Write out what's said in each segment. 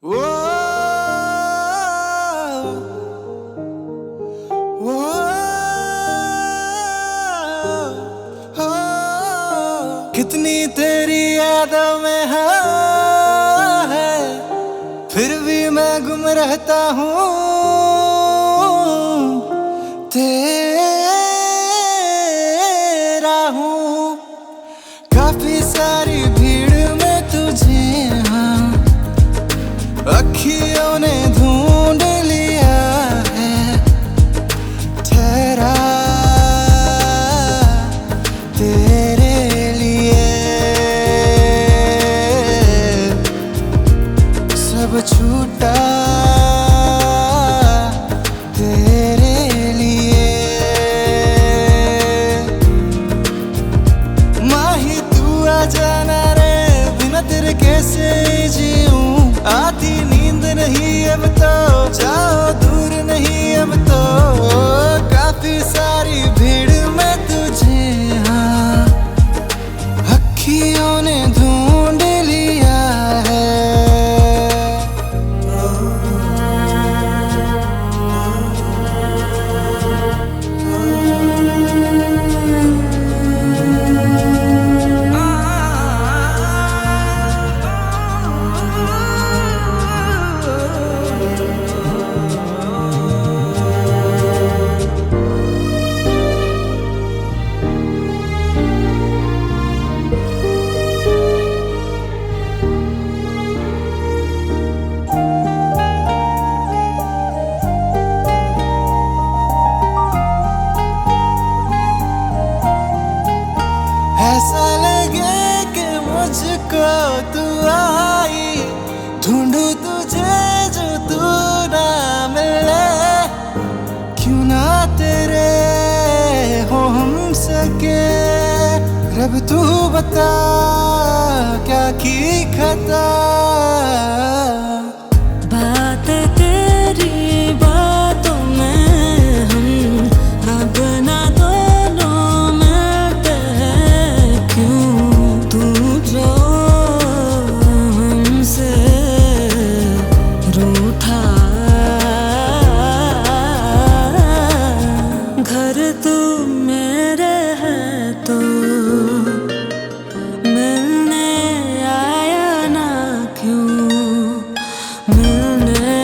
वो वो कितनी तेरी यादों में है, फिर भी मैं गुम रहता हूँ तेरा हूँ। काफी सारी भीड़ में तुझे हाँ अखियों ने ढूंढ लिया है, ठहरा तेरे लिए सब छूटा तेरे लिए। माही तू आ जाना रे, बिना तेरे कैसे जीऊं। आती नींद नहीं अब तो, जाओ दूर नहीं अब तो। काफी सारी भीड़ में तुझे हाँ अखियों ने ढूंढ लिया है। ऐसा लगे कि मुझको तू आई, ढूंढूं तुझे जो तू ना मिले। क्यों ना तेरे हो हम सके, रब तू बता क्या की खता। बात तेरी बातों में हम अब ना दोनों मिलते हैं। क्यों तू जो हमसे रूठा, घर तू मेरे है तो मिलने आया ना क्यों, मिलने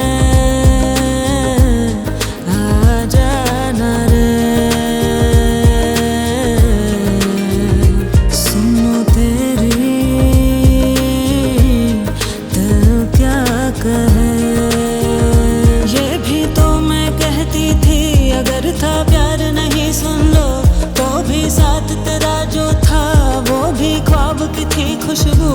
आ जाना रे। सुनो तेरी दिल क्या कहे, ये भी तो मैं कहती थी। अगर था प्यार नहीं सुन लो तो भी साथ तेरा जो था वो भी ख्वाब की थी खुशबू।